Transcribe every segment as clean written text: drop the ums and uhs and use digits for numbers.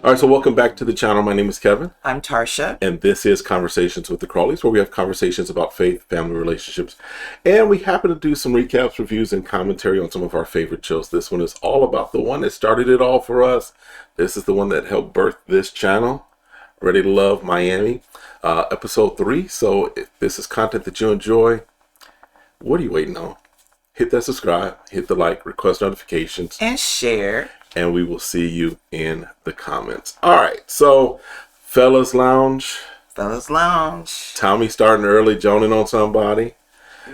All right, so welcome back to the channel. My name is Kevin. I'm Tarsha. And this is Conversations with the Crawleys, where we have conversations about faith, family, relationships. And we happen to do some recaps, reviews, and commentary on some of our favorite shows. This one is all about the one that started it all for us. This is the one that helped birth this channel, Ready to Love Miami, episode 3. So if this is content that you enjoy, what are you waiting on? Hit that subscribe, hit the like, request notifications. And share. And we will see you in the comments. All right, so Fellas Lounge. Fellas Lounge. Tommy starting early, joning on somebody.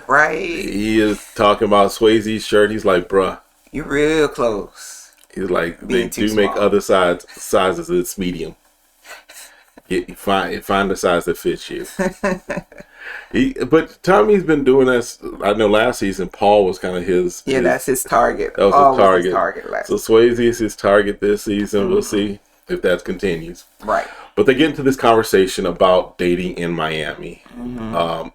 Right. He is talking about Swayze's shirt. He's like, bruh. You're real close. He's like, Being they too do make small. other sizes. It's medium. Find the size that fits you. But Tommy's been doing this. I know last season Paul was kind of his. Yeah, that's his target. That was Paul his target. Was his target last So Swayze is his target this season. We'll see if that continues. Right. But they get into this conversation about dating in Miami.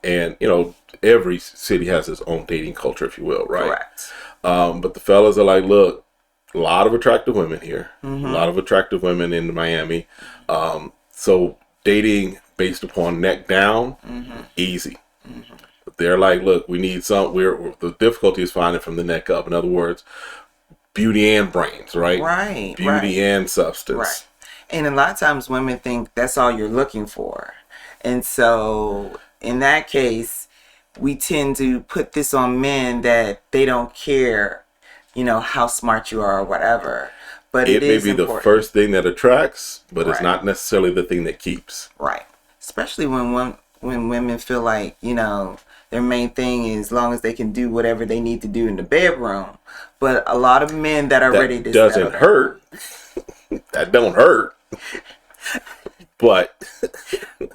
And, you know, every city has its own dating culture, if you will, right? Correct. But the fellas are like, look, a lot of attractive women here. A lot of attractive women in Miami. So dating based upon neck down, easy. But they're like, look, we need the difficulty is finding from the neck up. In other words, beauty and brains, right? Right. Beauty and substance. Right. And a lot of times women think that's all you're looking for. And so in that case, we tend to put this on men that they don't care, you know, how smart you are or whatever. But It may is be important. the first thing that attracts, but it's Right. not necessarily the thing that keeps. Right. Especially when women feel like, you know, their main thing is as long as they can do whatever they need to do in the bedroom. But a lot of men that are ready to That doesn't hurt. That don't hurt. But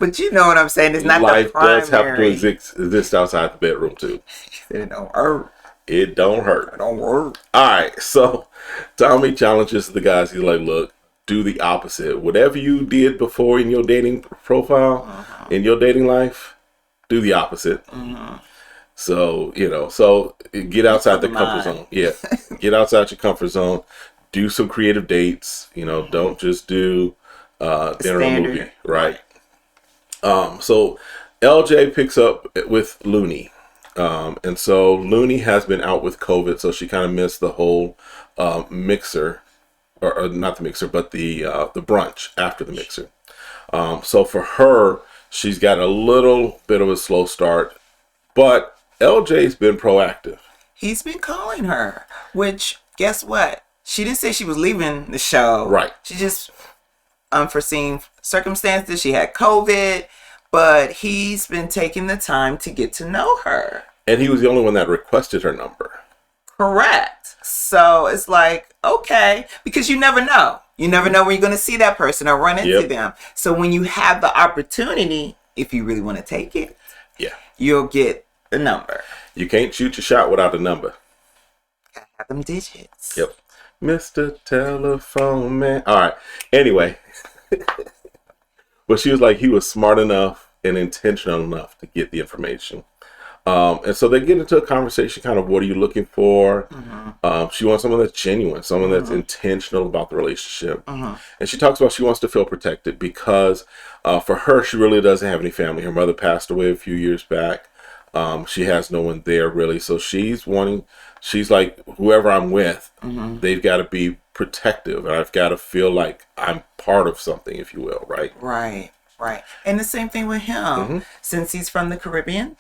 But you know what I'm saying? It's not life the primary. does have to exist outside the bedroom too. It don't hurt. It don't hurt. It don't work. All right, so Tommy challenges the guys. He's like, look, do the opposite. Whatever you did before in your dating profile, in your dating life, do the opposite. So, you know, get outside the comfort zone. Yeah, get outside your comfort zone. Do some creative dates. You know, don't just do dinner and movie. Right. So LJ picks up with Looney. And so Looney has been out with COVID, so she kind of missed the whole mixer, or not the mixer, but the brunch after the mixer. So for her, she's got a little bit of a slow start, but LJ's been proactive. He's been calling her, which, guess what? She didn't say she was leaving the show. Right. She just, unforeseen circumstances, she had COVID, but he's been taking the time to get to know her. And he was the only one that requested her number. Correct. So it's like, okay, because you never know. You never know when you're going to see that person or run into them. So when you have the opportunity, if you really want to take it, you'll get the number. You can't shoot your shot without a number. Gotta have them digits. Yep. Mr. Telephone Man. All right. Anyway. But she was like, he was smart enough and intentional enough to get the information. And so they get into a conversation, kind of, what are you looking for? She wants someone that's genuine, someone that's intentional about the relationship. And she talks about she wants to feel protected because for her, she really doesn't have any family. Her mother passed away a few years back. She has no one there really. So she's like, whoever I'm with, they've got to be protective. And I've got to feel like I'm part of something, if you will, right? Right. And the same thing with him. Since he's from the Caribbean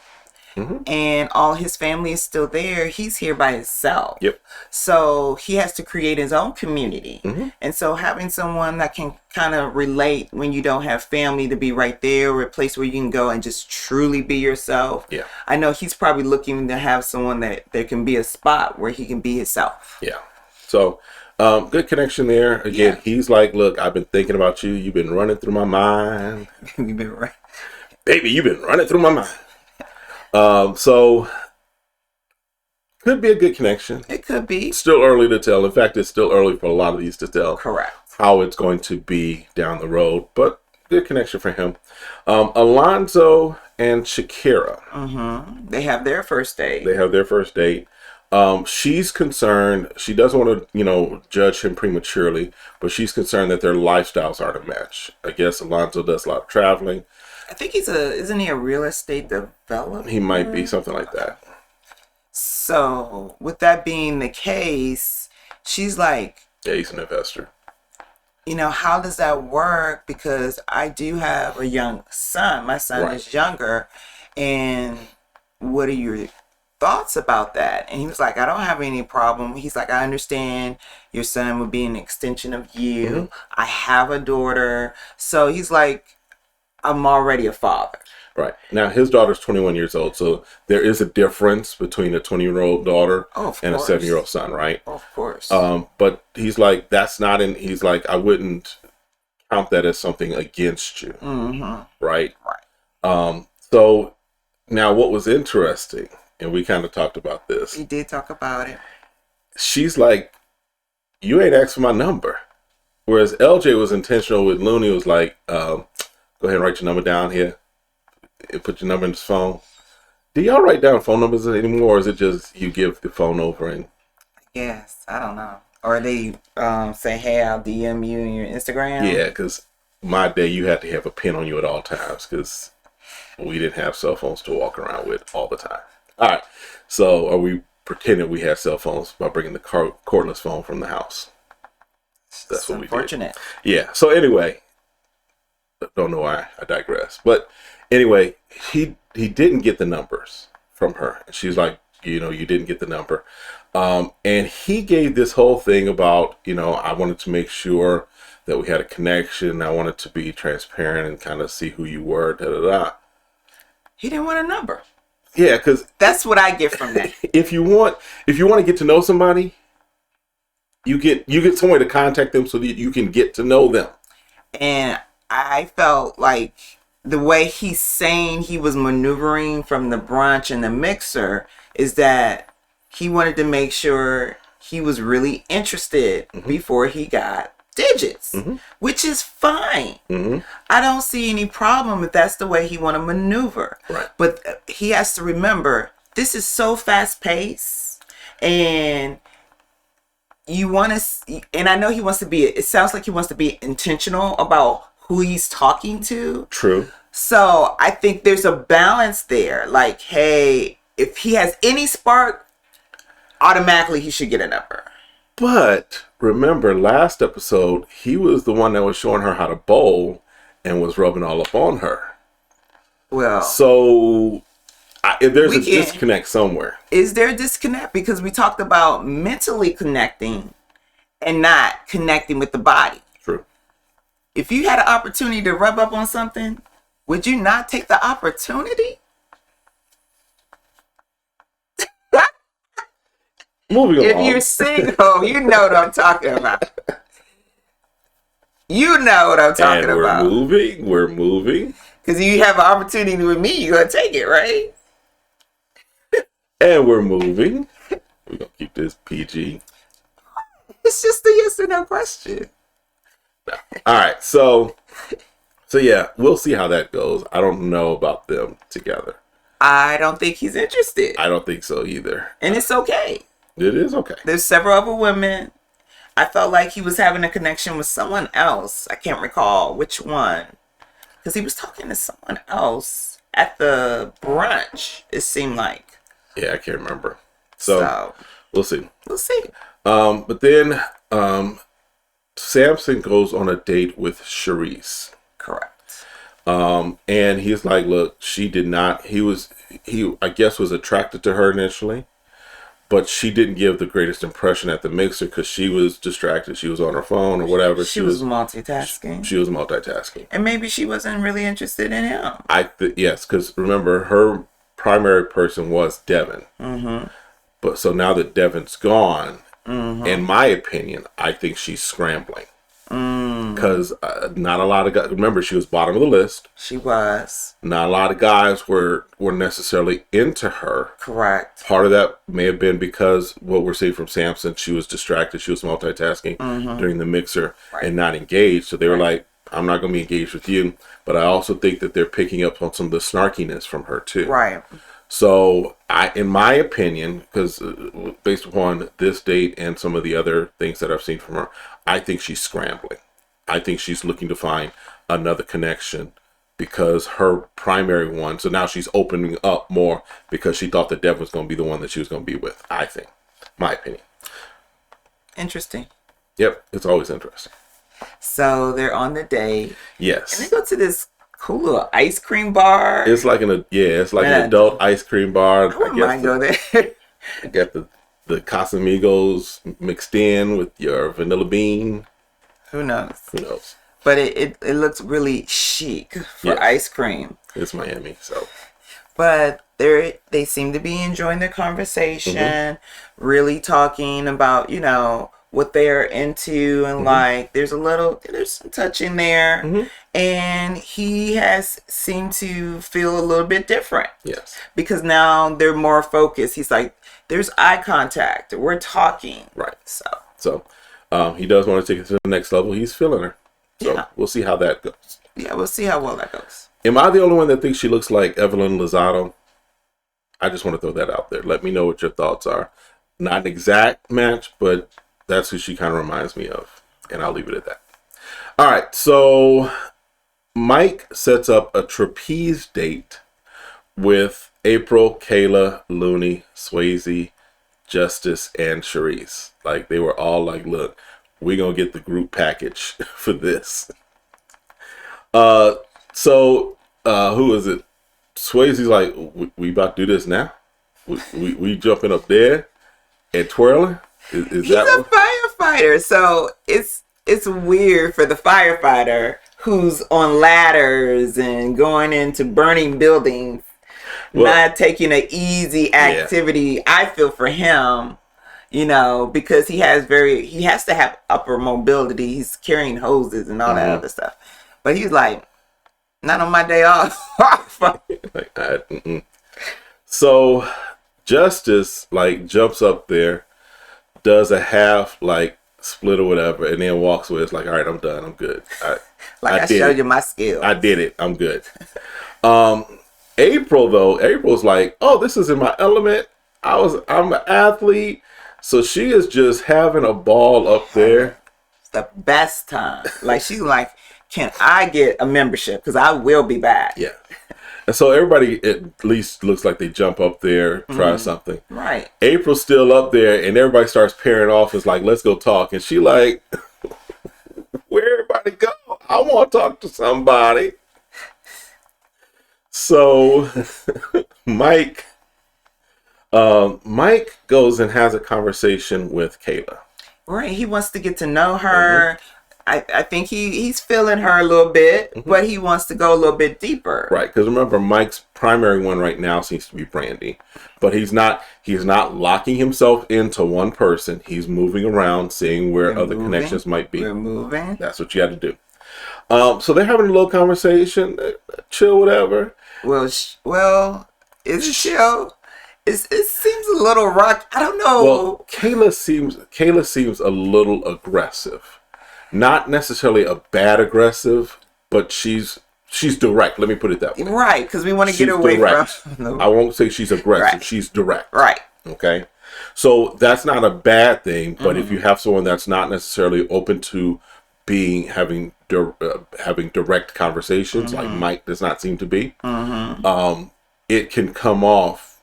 and all his family is still there, he's here by himself. Yep. So he has to create his own community. And so having someone that can kind of relate when you don't have family to be right there, or a place where you can go and just truly be yourself. Yeah. I know he's probably looking to have someone that there can be a spot where he can be himself. Yeah. So good connection there. Again, he's like, look, I've been thinking about you. You've been running through my mind. You've been right. Baby, you've been running through my mind. So could be a good connection. It could be. Still early to tell. In fact, it's still early for a lot of these to tell. Correct. How it's going to be down the road, but good connection for him. Alonzo and Shakira. They have their first date. She's concerned. She doesn't want to, judge him prematurely, but she's concerned that their lifestyles aren't a match. I guess Alonzo does a lot of traveling. I think isn't he a real estate developer? He might be something like that. So, with that being the case, she's like, yeah, he's an investor. How does that work? Because I do have a young son. My son is younger. And what are your thoughts about that? And he was like, I don't have any problem. He's like, I understand your son would be an extension of you. Mm-hmm. I have a daughter. So he's like, I'm already a father. Right. Now, his daughter's 21 years old, so there is a difference between a 20-year-old daughter and a 7-year-old son, right? Of course. But he's like, he's like, I wouldn't count that as something against you. Mm-hmm. Right? Right. So now what was interesting, and we kind of talked about this. We did talk about it. She's like, you ain't asked for my number. Whereas LJ was intentional with Looney, was like, go ahead and write your number down here. Put your number in his phone. Do y'all write down phone numbers anymore, or is it just you give the phone over and? Yes, I don't know. Or they say, "Hey, I'll DM you in your Instagram." Yeah, because my day you had to have a pin on you at all times because we didn't have cell phones to walk around with all the time. All right, so are we pretending we had cell phones by bringing the cordless phone from the house? That's what we did. Unfortunate. Yeah. So anyway, don't know why I digress, but. Anyway, he didn't get the numbers from her. She's like, you didn't get the number. And he gave this whole thing about, I wanted to make sure that we had a connection. I wanted to be transparent and kind of see who you were, da-da-da. He didn't want a number. Yeah, because... That's what I get from that. If you want to get to know somebody, you get somewhere to contact them so that you can get to know them. And I felt like... the way he's saying he was maneuvering from the brunch and the mixer is that he wanted to make sure he was really interested before he got digits, which is fine. I don't see any problem if that's the way he want to maneuver. Right. But he has to remember, this is so fast paced, and you want to, and I know he wants to be, it sounds like he wants to be intentional about who he's talking to. True. So I think there's a balance there. Like, hey, if he has any spark, automatically he should get a number. But remember, last episode, he was the one that was showing her how to bowl and was rubbing all up on her. Well, so there's a disconnect somewhere. Is there a disconnect? Because we talked about mentally connecting and not connecting with the body. True. If you had an opportunity to rub up on something, would you not take the opportunity? Moving along. If you're single, you know what I'm talking about. You know what I'm talking about. We're moving. Because if you have an opportunity with me, you're going to take it, right? And we're moving. We're going to keep this PG. It's just a yes or no question. No. All right, so yeah, we'll see how that goes. I don't know about them together. I don't think he's interested. I don't think so either. And it's okay. It is okay. There's several other women. I felt like he was having a connection with someone else. I can't recall which one. Because he was talking to someone else at the brunch, it seemed like. Yeah, I can't remember. So we'll see. We'll see. But then Samson goes on a date with Charisse. Correct. And he's like, look, she did not, he I guess was attracted to her initially, but she didn't give the greatest impression at the mixer because she was distracted. She was on her phone or whatever. She was multitasking. She was multitasking. And maybe she wasn't really interested in him. Yes, because remember, her primary person was Devin. Mm-hmm. But so now that Devin's gone, in my opinion, I think she's scrambling. Because not a lot of guys, remember, she was bottom of the list. She was. Not a lot of guys were necessarily into her. Correct. Part of that may have been because what we're seeing from Samson, she was distracted. She was multitasking during the mixer and not engaged. So they were like, I'm not going to be engaged with you. But I also think that they're picking up on some of the snarkiness from her too. Right. So in my opinion, because based upon this date and some of the other things that I've seen from her, I think she's scrambling. I think she's looking to find another connection because her primary one. So now she's opening up more because she thought that Dev was going to be the one that she was going to be with. I think, my opinion. Interesting. Yep, it's always interesting. So they're on the date. Yes. And they go to this cool little ice cream bar. It's like an adult ice cream bar. I wouldn't mind go there. You got the Casamigos mixed in with your vanilla bean. Who knows? Who knows? But it looks really chic for ice cream. It's Miami, so. But they seem to be enjoying the conversation, really talking about, you know, what they're into, and like there's some touching there, and he has seemed to feel a little bit different. Yes. Because now they're more focused. He's like, there's eye contact. We're talking. Right. So he does want to take it to the next level. He's feeling her. So we'll see how that goes. Yeah, we'll see how well that goes. Am I the only one that thinks she looks like Evelyn Lozado? I just want to throw that out there. Let me know what your thoughts are. Not an exact match, but that's who she kind of reminds me of. And I'll leave it at that. All right. So Mike sets up a trapeze date with April, Kayla, Looney, Swayze, Justice, and Charisse. Like, they were all like, look, we're going to get the group package for this. So who is it? Swayze's like, we about to do this now? We jumping up there and twirling? He's a firefighter, so it's weird for the firefighter who's on ladders and going into burning buildings, not taking an easy activity. Yeah. I feel for him, you know, because he has to have upper mobility. He's carrying hoses and all that other stuff, but he's like, not on my day off. So Justice like jumps up there, does a half like split or whatever, and then walks away. It's like, all right, I'm done. I'm good. I showed you my skills. I did it. I'm good. April's like, oh, this is in my element. I'm an athlete. So she is just having a ball up there. It's the best time. Like, she's like, can I get a membership? Because I will be back. Yeah. And so everybody at least looks like they jump up there, try something. Right. April's still up there, and everybody starts pairing off. It's like, let's go talk. And she like, where everybody go? I want to talk to somebody. So Mike goes and has a conversation with Kayla. Right. He wants to get to know her. I think he's feeling her a little bit, but he wants to go a little bit deeper. Right, because remember, Mike's primary one right now seems to be Brandy, but he's not locking himself into one person. He's moving around, seeing where other connections might be. We're moving. That's what you got to do. So they're having a little conversation, chill, whatever. Well, is it chill? It seems a little rock. I don't know. Well, Kayla seems a little aggressive. Not necessarily a bad aggressive, but she's direct. Let me put it that way. Right, because we want to get away from. I won't say she's aggressive. Right. She's direct. Right. Okay. So that's not a bad thing, but if you have someone that's not necessarily open to having direct conversations, like Mike does not seem to be, it can come off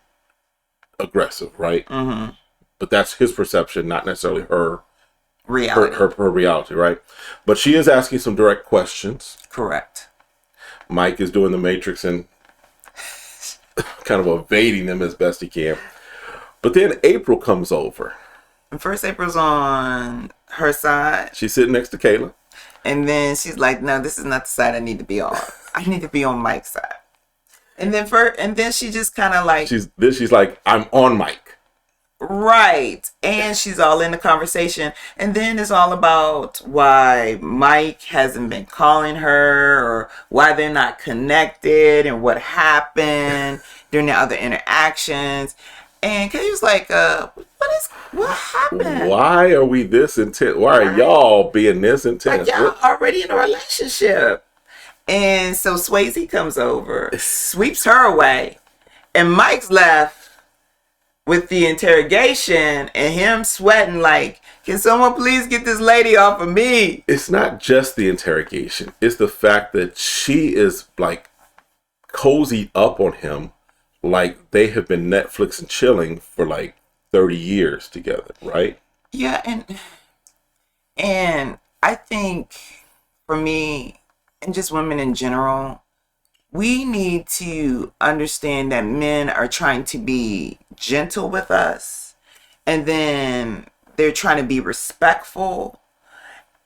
aggressive, right? But that's his perception, not necessarily her. Reality. Her reality, right? But she is asking some direct questions. Correct. Mike is doing the Matrix and kind of evading them as best he can. But then April comes over. And first, April's on her side. She's sitting next to Kayla. And then she's like, no, this is not the side I need to be on. I need to be on Mike's side. And then she just kind of like... She's like, I'm on Mike. Right. And she's all in the conversation. And then it's all about why Mike hasn't been calling her, or why they're not connected, and what happened during the other interactions. And Kay was like, what happened? Why are we this intense? Why are y'all being this intense? Like, y'all already in a relationship. And so Swayze comes over, sweeps her away, And Mike's left with the interrogation and him sweating like, can someone please get this lady off of me? It's not just the interrogation. It's the fact that she is like cozy up on him like they have been Netflix and chilling for like 30 years together, right? Yeah, and I think for me and just women in general, we need to understand that men are trying to be gentle with us, and then they're trying to be respectful,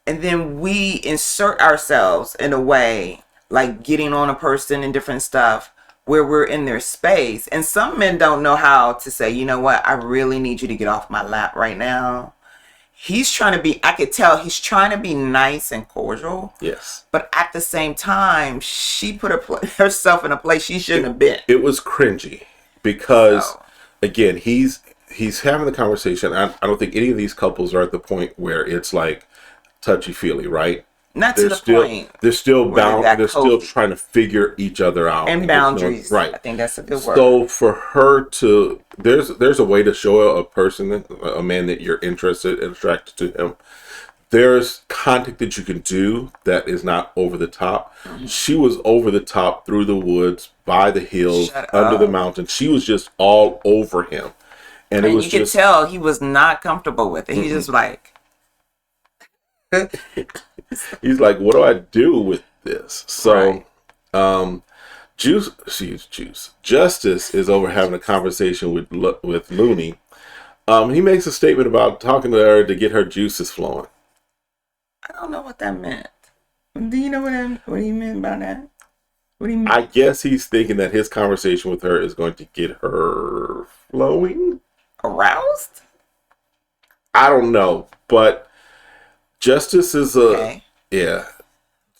and then we insert ourselves in a way like getting on a person and different stuff where we're in their space. And some men don't know how to say, you know what, I really need you to get off my lap right now. He's trying to be, I could tell he's trying to be nice and cordial. Yes. But at the same time, she put herself in a place she shouldn't have been. It was cringy because, again, he's having the conversation. I don't think any of these couples are at the point where it's like touchy-feely, right? Not to the point. They're still bound. They're still trying to figure each other out. And boundaries. Right. I think that's a good word. So for her to, there's a way to show a person, a man, that you're interested and attracted to him. There's contact that you can do that is not over the top. Mm-hmm. She was over the top, through the woods, by the hills, under the mountain. She was just all over him. And it was you could tell he was not comfortable with it. He's just like... He's like, what do I do with this? So, Justice is over having a conversation with Looney. He makes a statement about talking to her to get her juices flowing. I don't know what that meant. Do you know what he meant by that? What do you mean? I guess he's thinking that his conversation with her is going to get her flowing? Aroused? I don't know, but Justice is yeah.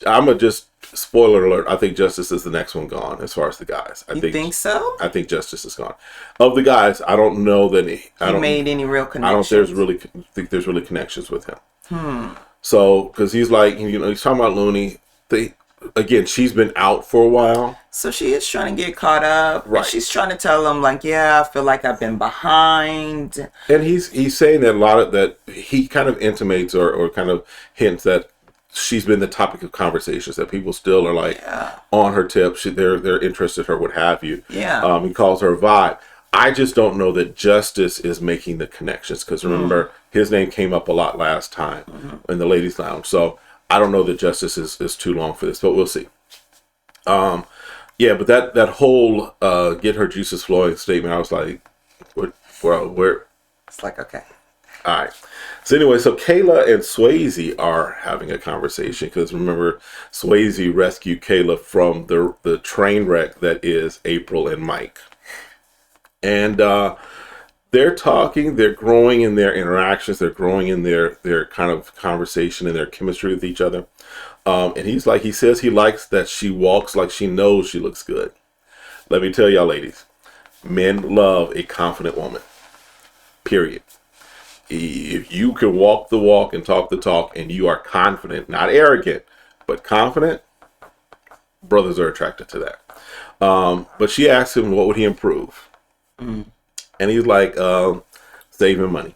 I'm gonna just spoiler alert. I think Justice is the next one gone as far as the guys. You think so? I think Justice is gone. Of the guys, I don't know that he made any real connections. I don't think there's really connections with him. So because he's like, he's talking about Looney. Again, she's been out for a while. So she is trying to get caught up. Right. And she's trying to tell him, like, yeah, I feel like I've been behind. And he's saying that a lot of that, he kind of intimates or kind of hints that she's been the topic of conversations, that people still are like on her tip. They're interested in her, what have you. Yeah. He calls her a vibe. I just don't know that Justice is making the connections, because remember, his name came up a lot last time in the ladies' lounge. So I don't know that Justice is too long for this, but we'll see. Yeah, but that whole get her juices flowing statement, I was like, where? It's like, okay. All right. So anyway, so Kayla and Swayze are having a conversation, because remember, Swayze rescued Kayla from the train wreck that is April and Mike. And they're talking, they're growing in their interactions, they're growing in their kind of conversation and their chemistry with each other. And he says he likes that she walks like she knows she looks good. Let me tell y'all ladies, men love a confident woman. Period. If you can walk the walk and talk the talk and you are confident, not arrogant, but confident, brothers are attracted to that. But she asked him what would he improve. And he's like, saving money,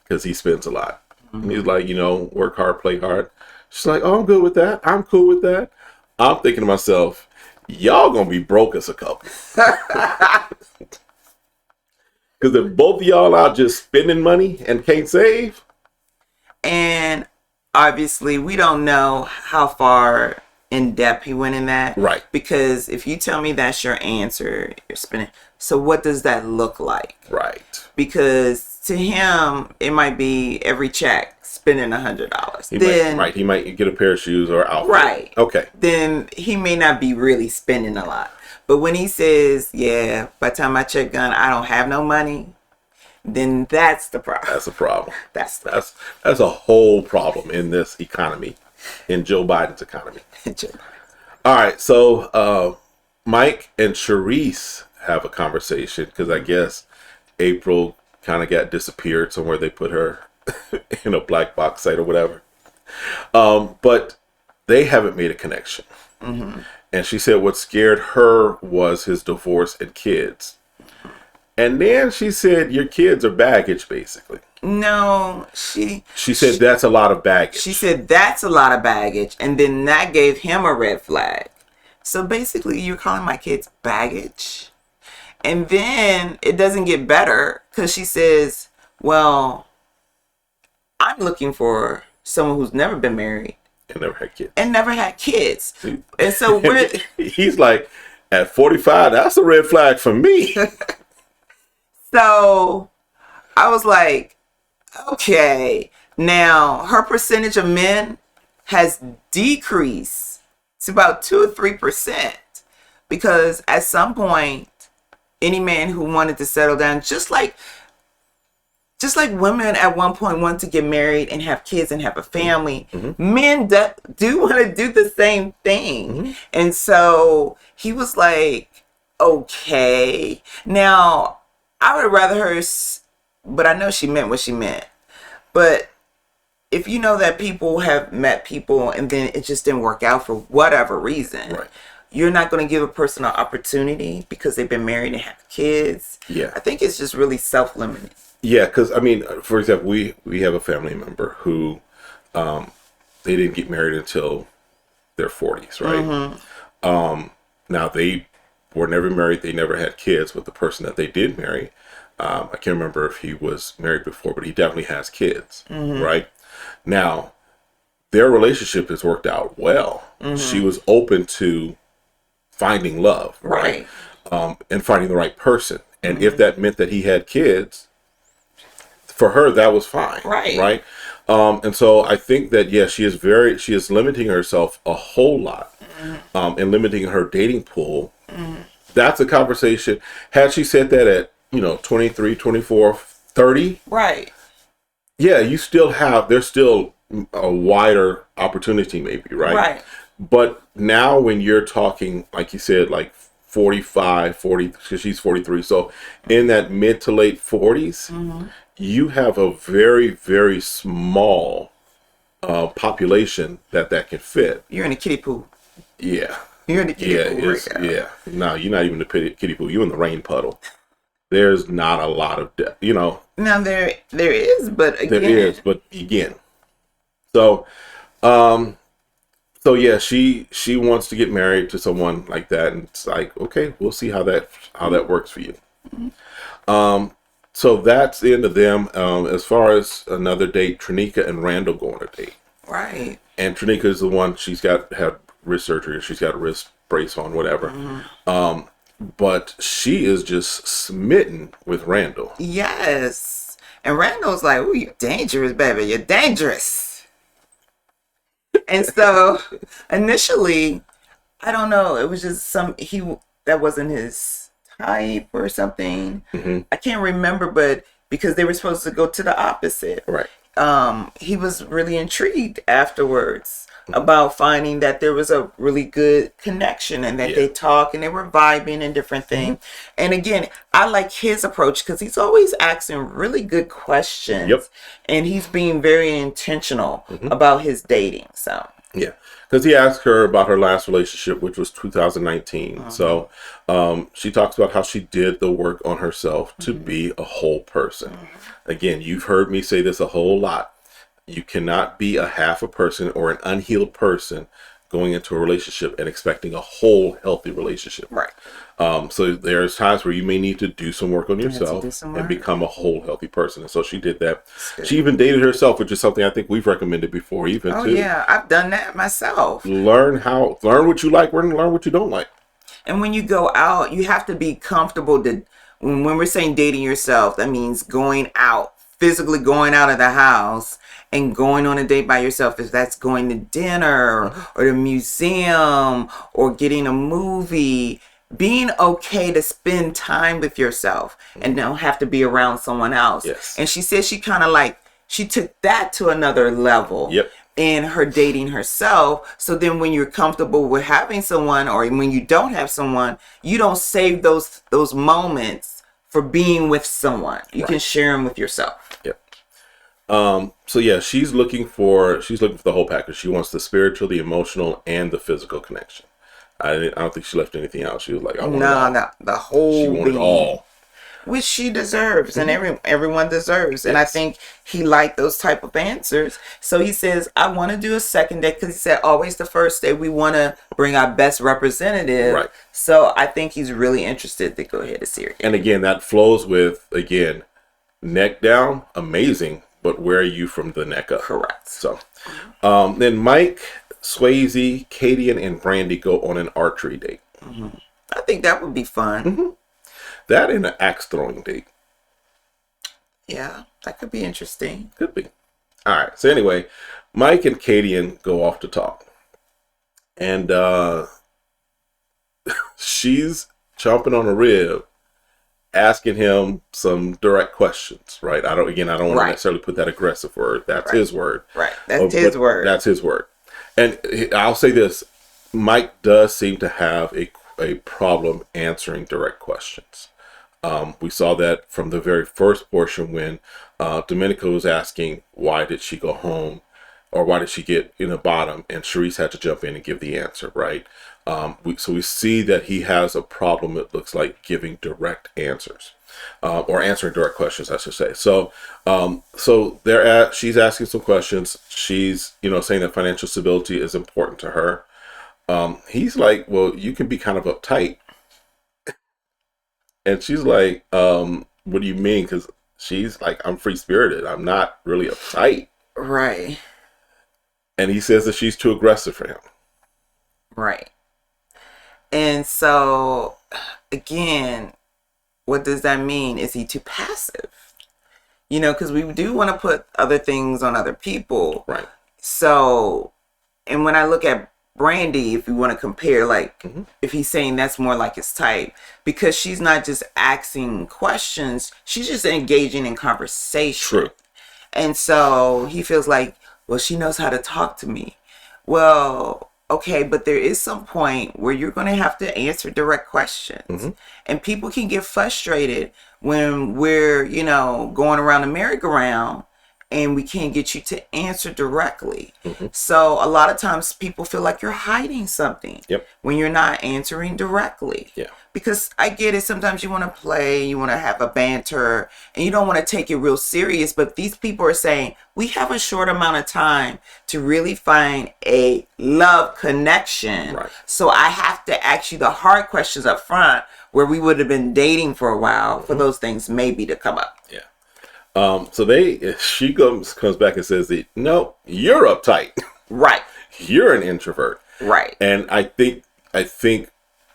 because he spends a lot. And he's like, work hard, play hard. She's like, oh, I'm good with that. I'm cool with that. I'm thinking to myself, y'all gonna be broke as a couple. Because if both of y'all out just spending money and can't save. And obviously we don't know how far in depth he went in that. Right. Because if you tell me that's your answer, you're spending. So what does that look like? Right. Because to him, it might be every check spending $100. He might get a pair of shoes or outfit. Right. Okay. Then he may not be really spending a lot. But when he says, yeah, by the time my check done, I don't have no money, then that's the problem. That's a problem. That's a whole problem in this economy, in Joe Biden's economy. All right, so Mike and Charisse have a conversation, because I guess April kind of got disappeared somewhere. They put her in a black box site or whatever. But they haven't made a connection. And she said what scared her was his divorce and kids. And then she said, your kids are baggage, basically. No, she said that's a lot of baggage. She said that's a lot of baggage, and then that gave him a red flag. So basically, you're calling my kids baggage? And then it doesn't get better because she says, well, I'm looking for someone who's never been married. And never had kids. And never had kids. And so he's like, at 45, that's a red flag for me. So I was like, okay. Now, her percentage of men has decreased to about 2 or 3%. Because at some point, any man who wanted to settle down, just like women at one point want to get married and have kids and have a family, men do want to do the same thing. And so he was like, okay. Now, I would rather her, but I know she meant what she meant. But if you know that people have met people and then it just didn't work out for whatever reason, right, you're not going to give a person an opportunity because they've been married and have kids. Yeah. I think it's just really self-limiting. Yeah, because, I mean, for example, we have a family member who they didn't get married until their 40s, right? Now, they were never married. They never had kids with the person that they did marry. I can't remember if he was married before, but he definitely has kids, right? Now, their relationship has worked out well. She was open to finding love, right? And finding the right person. And if that meant that he had kids, for her, that was fine, right? And so I think that, yeah, she is limiting herself a whole lot and limiting her dating pool. That's a conversation. Had she said that at, 23, 24, 30, right? Yeah, there's still a wider opportunity maybe, right? But now when you're talking, like you said, like 45, 40, because she's 43, so in that mid to late 40s, you have a very, very small population that can fit. You're in a kiddie pool. Yeah. You're in the kiddie pool right now. Yeah. No, you're not even in the kiddie pool. You're in the rain puddle. There's not a lot of, Now there is, but again. There is, but again. So, yeah, she wants to get married to someone like that, and it's like, okay, we'll see how that works for you. So that's the end of them. As far as another date, Tanika and Randall go on a date. Right. And Tanika is the one, she's had wrist surgery, she's got a wrist brace on, whatever. But she is just smitten with Randall. Yes. And Randall's like, ooh, you're dangerous, baby. You're dangerous. And so initially, I don't know, it was just that wasn't his type or something. I can't remember, but because they were supposed to go to the opposite. Right. He was really intrigued afterwards about finding that there was a really good connection and that they talk and they were vibing and different things. And again, I like his approach because he's always asking really good questions. And he's being very intentional about his dating. So yeah, because he asked her about her last relationship, which was 2019. So she talks about how she did the work on herself to be a whole person. Again, you've heard me say this a whole lot. You cannot be a half a person or an unhealed person going into a relationship and expecting a whole healthy relationship. Right. So there's times where you may need to do some work on yourself and become a whole healthy person. And so she did that. She even dated herself, which is something I think we've recommended before even too. Yeah, I've done that myself. Learn what you like, learn what you don't like. And when you go out, you have to be comfortable when we're saying dating yourself, that means going out, physically going out of the house and going on a date by yourself. If that's going to dinner or the museum or getting a movie, being okay to spend time with yourself and don't have to be around someone else. Yes. And she said she took that to another level in her dating herself. So then when you're comfortable with having someone or when you don't have someone, you don't save those moments for being with someone. You can share them with yourself. Yep. So yeah, she's looking for the whole package. She wants the spiritual, the emotional, and the physical connection. I don't think she left anything out. She was like, I want it all. The whole She wanted it all. which she deserves, and everyone deserves. And I think he liked those type of answers. So he says, I want to do a second date, because he said always the first day we want to bring our best representative. Right. So I think he's really interested to go ahead and see her. And again, that flows with, again, neck down, amazing, but where are you from the neck up? Correct. So then Mike, Swayze, Kadian, and Brandy go on an archery date. I think that would be fun. That and an axe throwing date. Yeah, that could be interesting. Could be. All right. So anyway, Mike and Kadian go off to talk. And she's chomping on a rib, asking him some direct questions, right? I don't want to necessarily put that aggressive word. That's his word. Right. That's his word. That's his word. And I'll say this, Mike does seem to have a problem answering direct questions. We saw that from the very first portion when Domenico was asking, why did she go home? Or why did she get in a bottom? And Charisse had to jump in and give the answer, right? So we see that he has a problem, it looks like, giving direct answers. Or answering direct questions, I should say. So she's asking some questions. She's, saying that financial stability is important to her. He's like, well, you can be kind of uptight. And she's like, what do you mean? Because she's like, I'm free-spirited. I'm not really uptight. Right. And he says that she's too aggressive for him. Right. And so, again, what does that mean? Is he too passive? Because we do want to put other things on other people. Right. So, and when I look at Brandy, if you want to compare, like, if he's saying that's more like his type, because she's not just asking questions, she's just engaging in conversation. True. And so he feels like, well, she knows how to talk to me. Well, okay, but there is some point where you're going to have to answer direct questions. And people can get frustrated when we're, going around the merry-go-round and we can't get you to answer directly. So a lot of times people feel like you're hiding something when you're not answering directly. Yeah. Because I get it. Sometimes you want to play, you want to have a banter, and you don't want to take it real serious. But these people are saying, we have a short amount of time to really find a love connection. Right. So I have to ask you the hard questions up front, where we would have been dating for a while, for those things maybe to come up. Yeah. So she comes back and says that, no, you're uptight. Right. You're an introvert. Right. And I think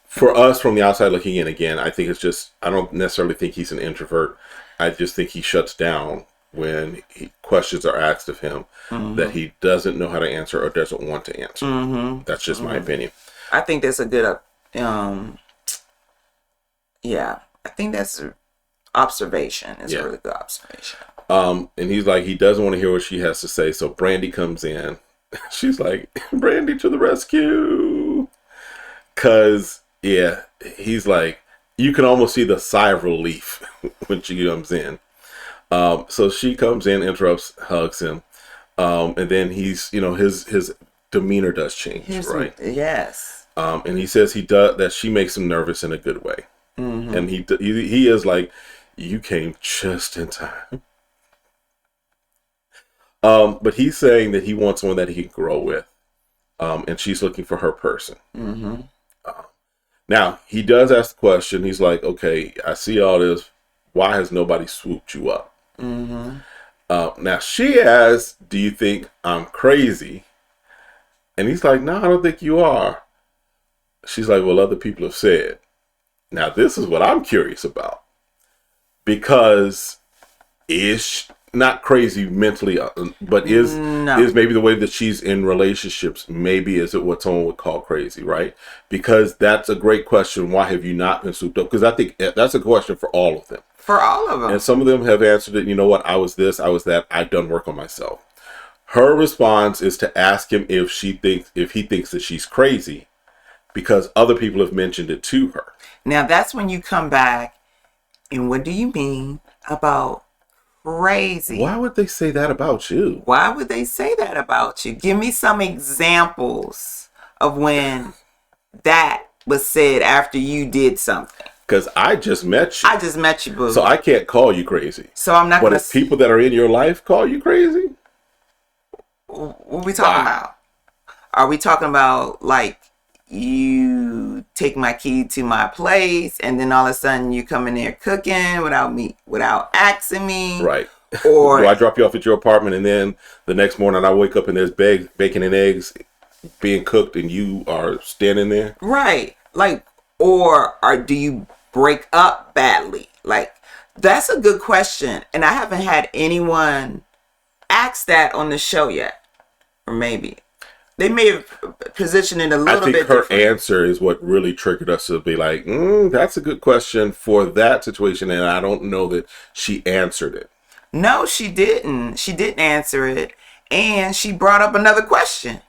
for us from the outside looking in, again, I think it's just, I don't necessarily think he's an introvert. I just think he shuts down when questions are asked of him that he doesn't know how to answer or doesn't want to answer. That's just my opinion. I think that's a good, I think that's observation. It's a really good observation. And he's like, he doesn't want to hear what she has to say. So Brandy comes in. She's like, Brandy to the rescue. Cause he's like, you can almost see the sigh of relief when she comes in. So she comes in, interrupts, hugs him. And then he's, his demeanor does change, right? Yes. And he says that she makes him nervous in a good way. And he is like, you came just in time. But he's saying that he wants someone that he can grow with. And she's looking for her person. Now, he does ask the question. He's like, okay, I see all this. Why has nobody swooped you up? Now, she asks, do you think I'm crazy? And he's like, no, I don't think you are. She's like, well, other people have said. Now, this is what I'm curious about. Because is not crazy mentally, but is maybe the way that she's in relationships, maybe is it what someone would call crazy, right? Because that's a great question. Why have you not been souped up? Because I think that's a question for all of them. For all of them. And some of them have answered it, you know what, I was this, I was that, I've done work on myself. Her response is to ask him if he thinks that she's crazy, because other people have mentioned it to her. Now that's when you come back, and what do you mean about crazy? Why would they say that about you? Why would they say that about you? Give me some examples of when that was said after you did something. Because I just met you. I just met you, boo. So I can't call you crazy. So I'm not But gonna. if people that are in your life call you crazy, What are we talking about? Are we talking about like you take my key to my place and then all of a sudden you come in there cooking without asking me? right? Or do I drop you off at your apartment and then the next morning I wake up and there's bacon and eggs being cooked and you are standing there? right, like, or do you break up badly? Like, that's a good question, and I haven't had anyone ask that on the show yet. Or maybe they may have positioned it a little bit different. I think her answer is what really triggered us to be like, that's a good question for that situation, and I don't know that she answered it. No, she didn't. She didn't answer it, and she brought up another question.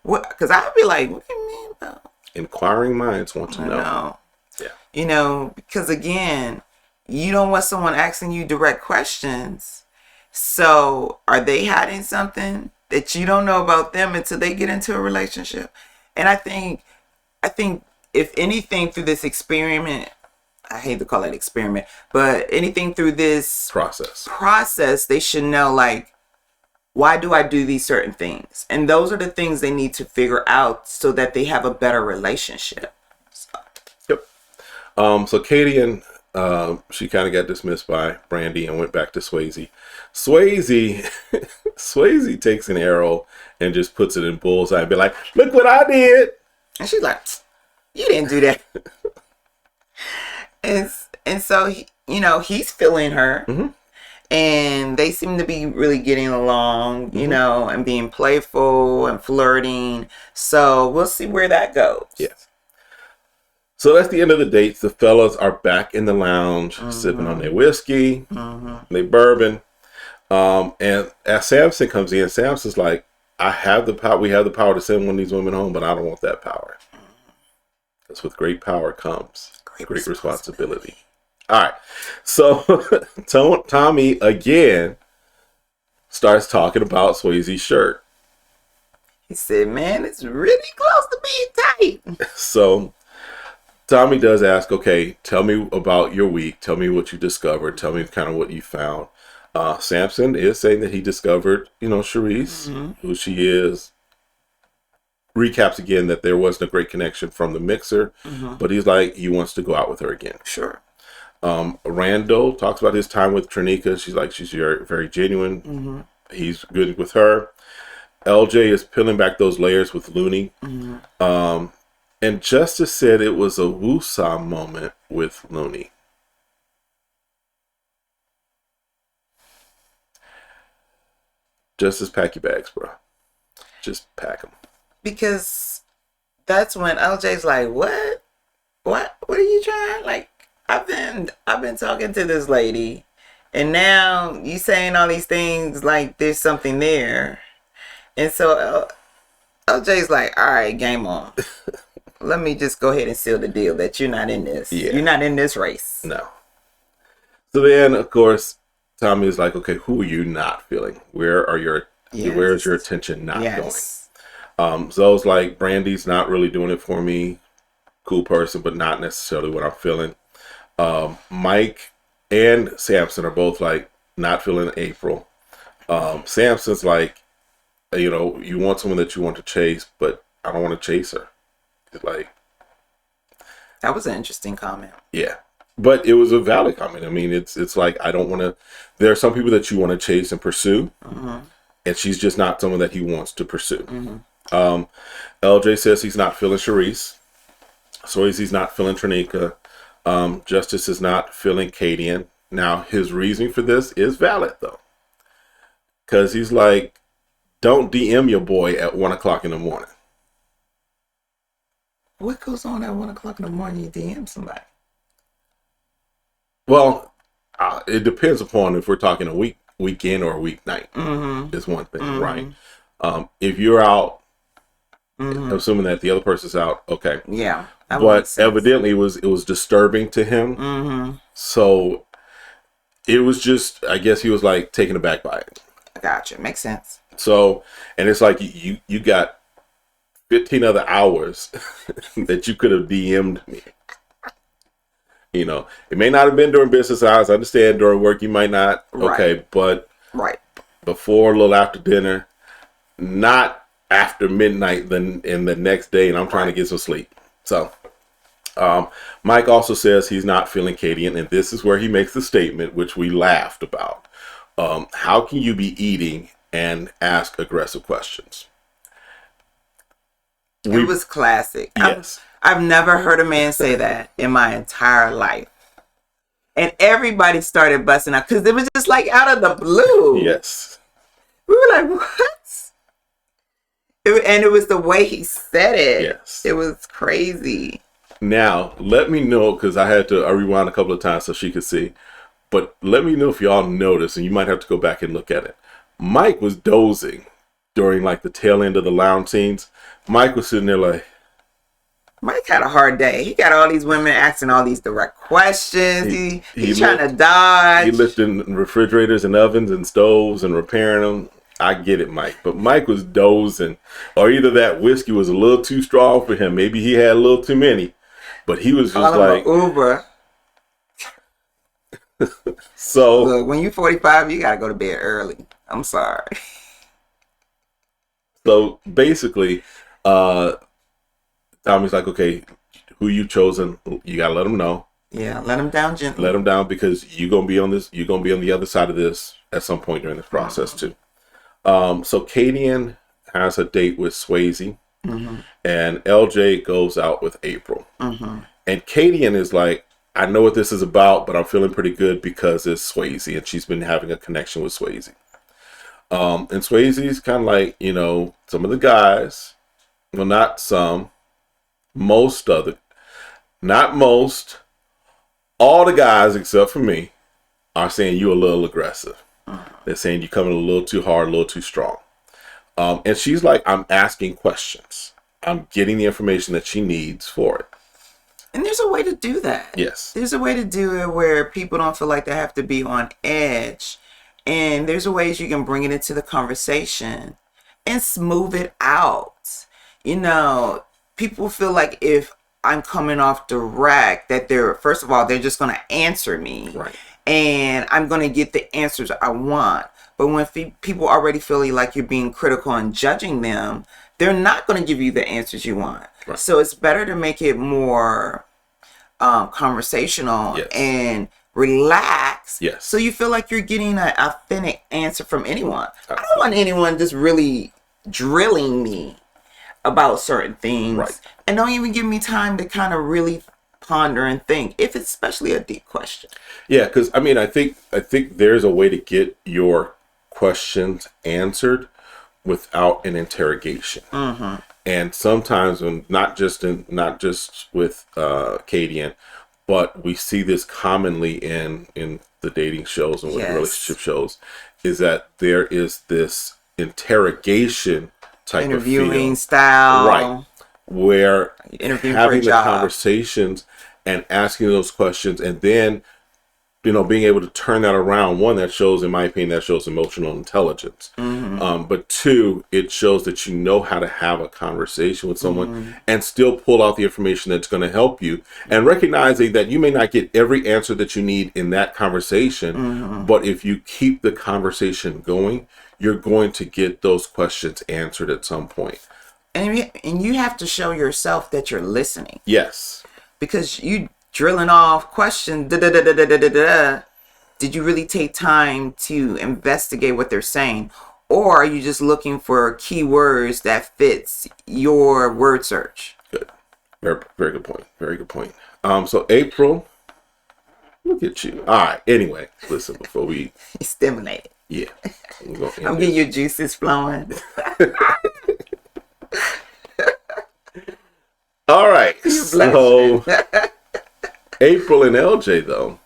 What? Because I'd be like, what do you mean about? Inquiring minds want to know. No. Yeah. You know, because again, you don't want someone asking you direct questions. So, are they hiding something that you don't know about them until they get into a relationship? And I think if anything through this experiment, I hate to call it experiment, but anything through this process, they should know, like, why do I do these certain things? And those are the things they need to figure out so that they have a better relationship. So. Yep. So Kadian, she kind of got dismissed by Brandy and went back to Swayze. Swayze takes an arrow and just puts it in Bullseye and be like, look what I did. And she's like, you didn't do that. and so, he's feeling her. Mm-hmm. And they seem to be really getting along, mm-hmm. And being playful and flirting. So we'll see where that goes. Yes. So that's the end of the dates. The fellas are back in the lounge, mm-hmm. sipping on their whiskey, mm-hmm. their bourbon. And as Samson comes in, Samson's like, I have the power. We have the power to send one of these women home, but I don't want that power. Because with great power comes great responsibility. All right. So Tommy again starts talking about Swayze's shirt. He said, man, it's really close to being tight. So Tommy does ask, okay, tell me about your week. Tell me what you discovered. Tell me kind of what you found. Samson is saying that he discovered, Charisse, mm-hmm. who she is. Recaps again that there wasn't a great connection from the mixer, mm-hmm. but he's like, he wants to go out with her again. Sure. Randall talks about his time with Tanika. She's like, she's very, very genuine. Mm-hmm. He's good with her. LJ is peeling back those layers with Looney. Mm-hmm. And Justice said it was a woosah moment with Looney. Justice, pack your bags, bro. Just pack them. Because that's when LJ's like, what are you trying? Like, I've been talking to this lady, and now you saying all these things like there's something there. And so LJ's like, all right, game on. Let me just go ahead and seal the deal that you're not in this. Yeah. You're not in this race. No. So then, of course, Tommy is like, okay, who are you not feeling? Where's your attention not going? Zoe's like, Brandy's not really doing it for me. Cool person, but not necessarily what I'm feeling. Mike and Samson are both like not feeling April. Samson's like, you want someone that you want to chase, but I don't want to chase her. Like, that was an interesting comment. Yeah, but it was a valid comment. I mean, it's like, I don't want to. There are some people that you want to chase and pursue, mm-hmm. and she's just not someone that he wants to pursue. Mm-hmm. LJ says he's not feeling Charisse. Swayze's not feeling Tanika. Justice is not feeling Kadian. Now, his reasoning for this is valid, though. Because he's like, don't DM your boy at 1 o'clock in the morning. What goes on at 1 o'clock in the morning you DM somebody? Well, it depends upon if we're talking a weekend or a weeknight. Mm-hmm. Is one thing, mm-hmm. right? If you're out, mm-hmm. assuming that the other person's out, okay. Yeah. But evidently it was disturbing to him. Mm-hmm. So it was just, I guess he was like taken aback by it. Gotcha. Makes sense. So, and it's like you got 15 other hours that you could have DM'd me. You know, it may not have been during business hours. I understand during work you might not. Right. Okay, but Right. before, a little after dinner, not after midnight then in the next day, and I'm trying to get some sleep. So Mike also says he's not feeling Kadian, and this is where he makes the statement which we laughed about. How can you be eating and ask aggressive questions? It was classic. Yes. I've never heard a man say that in my entire life. And everybody started busting out because it was just like out of the blue. Yes. We were like, what? And it was the way he said it. Yes. It was crazy. Now, let me know, because I rewound a couple of times so she could see. But let me know if y'all noticed, and you might have to go back and look at it. Mike was dozing during like the tail end of the lounge scenes. Mike was sitting there like... Mike had a hard day. He got all these women asking all these direct questions. He's trying to dodge. He lifting refrigerators and ovens and stoves and repairing them. I get it, Mike. But Mike was dozing. Or either that whiskey was a little too strong for him. Maybe he had a little too many. But he was just like... Uber. So... Look, when you're 45, you got to go to bed early. I'm sorry. So basically... Tommy's like, okay, who you chosen? You gotta let them know. Yeah, let them down gently. Let them down, because you're gonna be on this. You're gonna be on the other side of this at some point during this process too. So Kadian has a date with Swayze, and LJ goes out with April. And Kadian is like, I know what this is about, but I'm feeling pretty good because it's Swayze, and she's been having a connection with Swayze. And Swayze's kind of like, you know, some of the guys, well, not some. Most of the, not most, all the guys except for me are saying you're a little aggressive. They're saying you're coming a little too hard, a little too strong. And she's like, I'm asking questions. I'm getting the information that she needs for it. And there's a way to do that. Yes. There's a way to do it where people don't feel like they have to be on edge. And there's a ways you can bring it into the conversation and smooth it out. You know, people feel like if I'm coming off direct, that first of all, they're just going to answer me. Right. And I'm going to get the answers I want. But when people already feel like you're being critical and judging them, they're not going to give you the answers you want. Right. So it's better to make it more conversational and relax. Yes. So you feel like you're getting an authentic answer from anyone. I don't want anyone just really drilling me about certain things, right, and don't even give me time to kind of really ponder and think, if it's especially a deep question. Yeah, because I mean, I think there's a way to get your questions answered without an interrogation. And sometimes, when not just with Kadian, but we see this commonly in the dating shows and with relationship shows, is that there is this interrogation type interviewing of style, right, where having the conversations and asking those questions, and then, you know, being able to turn that around. One, that shows, in my opinion, that shows emotional intelligence. But two, it shows that you know how to have a conversation with someone and still pull out the information that's going to help you, and recognizing that you may not get every answer that you need in that conversation, but if you keep the conversation going, you're going to get those questions answered at some point. And you have to show yourself that you're listening. Yes. Because you drilling off questions, did you really take time to investigate what they're saying? Or are you just looking for keywords that fits your word search? Good. Very, very good point. Very good point. So April, look at you. All right. Anyway, listen, before we... Stimulated. Yeah. I'm getting your juices flowing. All right. So April and LJ, though.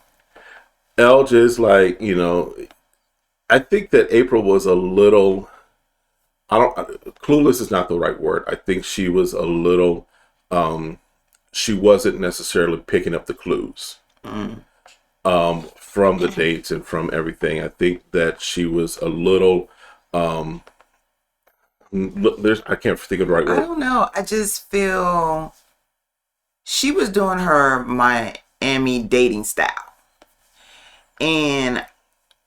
LJ's like, you know, I think that April was a little, clueless is not the right word. I think she was a little, she wasn't necessarily picking up the clues. From the dates and from everything. I think that she was a little, I can't think of the right word. I don't know. I just feel she was doing her and me dating style. And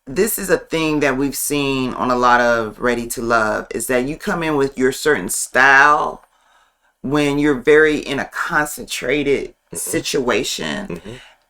this is a thing that we've seen on a lot of Ready to Love, is that you come in with your certain style when you're very in a concentrated situation.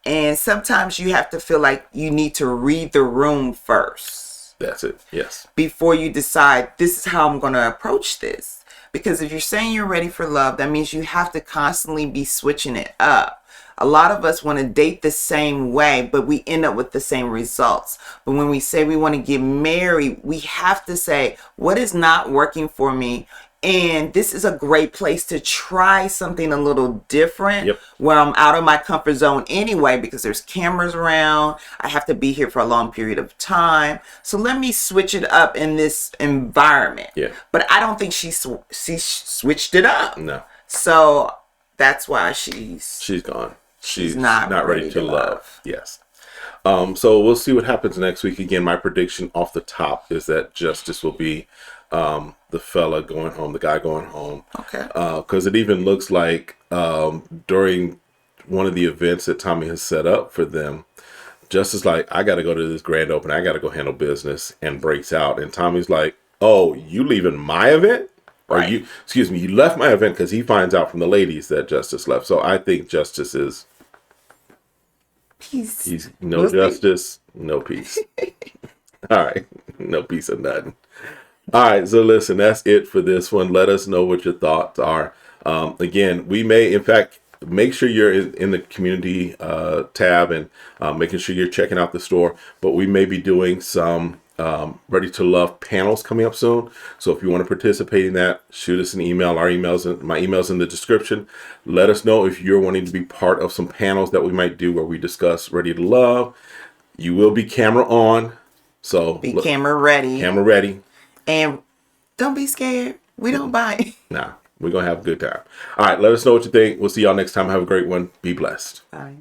And sometimes you have to feel like you need to read the room first. That's it. Yes. Before you decide, this is how I'm going to approach this. Because if you're saying you're ready for love, that means you have to constantly be switching it up. A lot of us want to date the same way, but we end up with the same results. But when we say we want to get married, we have to say, what is not working for me? And this is a great place to try something a little different, where I'm out of my comfort zone anyway, because there's cameras around. I have to be here for a long period of time. So let me switch it up in this environment. But I don't think she switched it up. No. So that's why she's gone. She's not ready to love. Yes. So we'll see what happens next week. Again, my prediction off the top is that Justice will be the fella going home, the guy going home. Okay. Because it even looks like during one of the events that Tommy has set up for them, Justice like, I got to go to this grand opening. I got to go handle business, and breaks out. And Tommy's like, oh, you leaving my event? Or you left my event, because he finds out from the ladies that Justice left. So I think Justice is... Peace. He's no justice, no peace. All right. No peace or nothing. All right. So listen, that's it for this one. Let us know what your thoughts are. Again, we may, in fact, make sure you're in the community tab, and making sure you're checking out the store. But we may be doing some Ready to Love panels coming up soon. So if you want to participate in that, shoot us an email. My email's in the description. Let us know if you're wanting to be part of some panels that we might do where we discuss Ready to Love. You will be camera on. So be camera ready. Camera ready. And don't be scared. We don't bite. Nah, we're going to have a good time. All right. Let us know what you think. We'll see y'all next time. Have a great one. Be blessed. Bye.